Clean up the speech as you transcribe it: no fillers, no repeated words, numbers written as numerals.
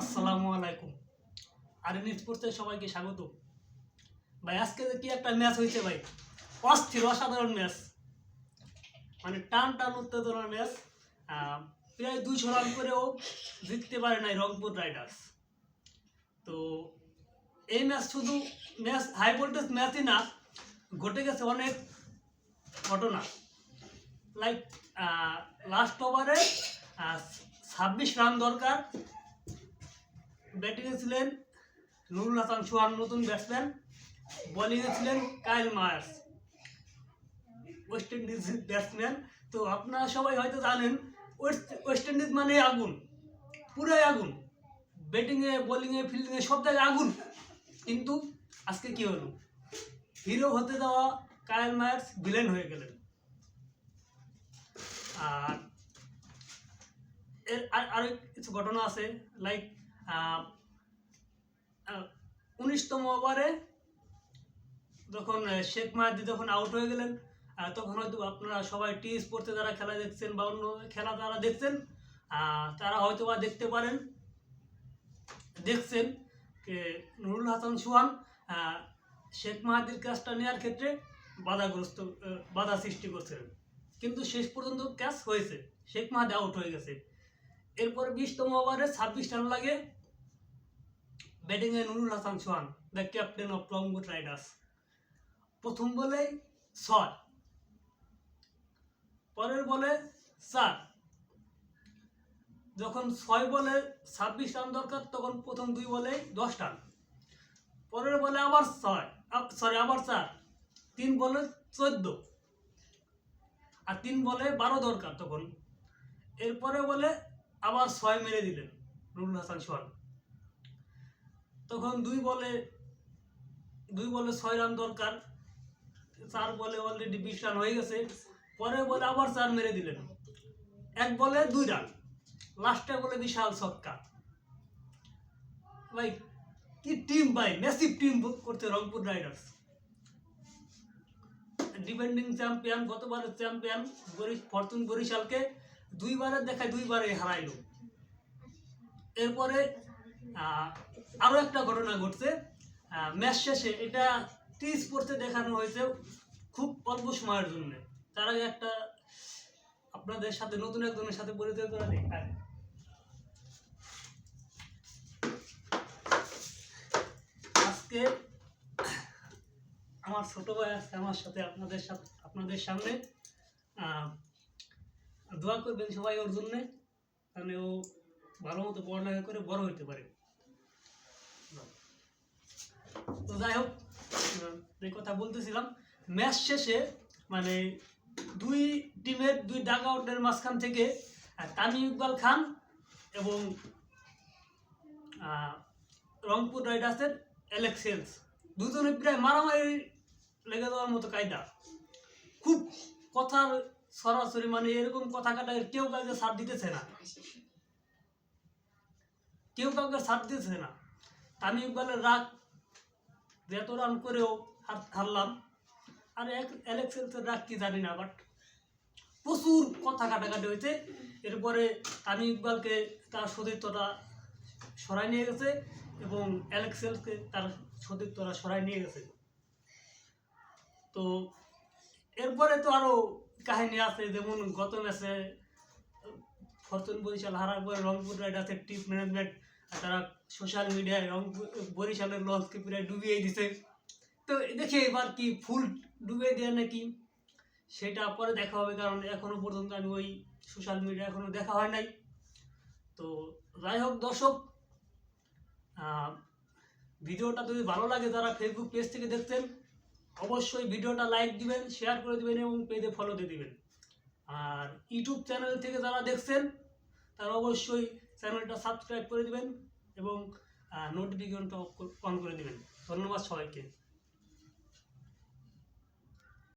আসসালামু আলাইকুম। আরএন স্পোর্টসে সবাইকে স্বাগত। ভাই আজকে কি একটা ম্যাচ হয়েছে ভাই, অস্থির অসাধারণ ম্যাচ, মানে টান টান উত্তেজনার ম্যাচ। প্রায় 200 রান করেও জিততে পারে নাই রংপুর রাইডার্স। তো এই ম্যাচ শুধু ম্যাচ হাই ভোল্টেজ ম্যাচই না, ঘটে গেছে অনেক ঘটনা। লাইক লাস্ট ওভারে 26 রান দরকার, ব্যাটিংয়ে ছিলেন নুরুল হাসান সোহান নতুন ব্যাটসম্যান, বোলিংয়ে ছিলেন Kyle Mayers West Indies batsman. তো আপনারা সবাই হয়তো জানেন ওয়েস্ট ইন্ডিজ মানে আগুন, পুরাই আগুন, ব্যাটিংয়ে বোলিংয়ে ফিল্ডিংয়ে সব জায়গায় আগুন। কিন্তু আজকে কি হলো, হিরো হতে যাওয়া কাইল মায়ার্স ভিলেন হয়ে গেলেন। আর এর আরো কিছু ঘটনা আছে, লাইক 19তম ওভারে যখন শেখ মাহাদি যখন আউট হয়ে গেলেন, তখন হয়তো আপনারা সবাই টি স্পোর্টসে যারা খেলা দেখছেন বা অন্য খেলা যারা দেখছেন তারা হয়তো বা দেখছেন যে নুরুল হাসান সোহান শেখ মাহাদির ক্যাচটা নেওয়ার ক্ষেত্রে বাধা সৃষ্টি করছিলেন, কিন্তু শেষ পর্যন্ত ক্যাচ হয়েছে, শেখ মাহাদি আউট হয়ে গেছে। এরপরে 20তম ওভারে 26 রান লাগে, ব্যাটিংয়ে Nurul Hasan Sohan, the captain of Rangpur Riders, প্রথম বলে 6, পরের বলে 4। যখন 6 বলে 26 রান দরকার, তখন প্রথম 2 বলে 10 রান, পরের বলে আবার 4, 3 বলে 14, আর 3 বলে 12 দরকার তখন। এরপরে বলে আবার 6 মেরে দিলেন নুরুল হাসান সোহান, তখন 2 বলে 6 রান দরকার, 4 বলে অলরেডি 20 রান হয়ে গেছে, পরে বলে আবার 4 মেরে দিলেন, 1 বলে 2 রান, লাস্টে বলে বিশাল ছক্কা। ভাই কি টিম ভাই, ম্যাসিভ টিম করছে রংপুর রাইডার্স। ডিফেন্ডিং চ্যাম্পিয়ন, গতবারের চ্যাম্পিয়ন ফরচুন বরিশালকে 2 বারের দেখায় 2 বারে হারাইল। এরপরে আরো একটা ঘটনা ঘটছে ম্যাচ শেষে, এটা টি স্পোর্টসে দেখানো হয়েছে খুব অল্প সময়ের জন্য। তার আগে একটা আপনাদের সাথে নতুন একজনের সাথে পরিচয় করা দিই। আজকে আমার ছোট ভাই আছে আমার সাথে, আপনাদের সামনে দোয়া করবেন সবাই ওর জন্যে, তাহলে ও ভালো মতো পড়ালেখা করে বড় হইতে পারে। তো যাই হোক, যে কথা বলতেছিলাম, ম্যাচ শেষে মানে 2 টিমের 2 ডাগ আউটের মাঝখান থেকে তামিম ইকবাল খান এবং রংপুর রাইডার্সের অ্যালেক্স হেলস দুজনে প্রায় মারামারি লেগে যাওয়ার মতো কায়দা, খুব কথার সরাসরি, মানে এরকম কথা কাটা কেউ কাউকে ছাড় দিতেছে না, তামিম ইকবালের রাগ, যত রান করেও হারলাম, আর অ্যালেক্স হেলসের রাগ কি জানি না, বাট প্রচুর কথা কাটাকাটি হয়েছে। এরপরে তামিম ইকবালকে তার সতীর্থটা সরাই নিয়ে গেছে এবং অ্যালেক্স হেলসকে তার সতীর্থরা সরাই নিয়ে গেছে। তো এরপরে তো আরো কাহিনী আছে, যেমন গত ম্যাচে ফরচুন বরিশাল হারার পরে রংপুর রাইডার্সের টিম ম্যানেজমেন্ট তারা সোশ্যাল মিডিয়ায় বরিশালের লঞ্চকে প্রায় ডুবিয়ে দিছে। তো দেখি এবার কি ফুল ডুবিয়ে দেয় নাকি, সেটা পরে দেখা হবে, কারণ এখনো পর্যন্ত আমি ওই সোশ্যাল মিডিয়া এখনো দেখা হয় নাই। তো যাই হোক দর্শক, ভিডিওটা যদি ভালো লাগে, যারা ফেসবুক পেজ থেকে দেখছেন অবশ্যই ভিডিওটা লাইক দিবেন, শেয়ার করে দিবেন এবং পেজে ফলো দিয়ে দিবেন। আর ইউটিউব চ্যানেল থেকে যারা দেখছেন তারা অবশ্যই চ্যানেলটা সাবস্ক্রাইব করে দিবেন এবং নোটিফিকেশনটা অন করে দিবেন। ধন্যবাদ সবাইকে।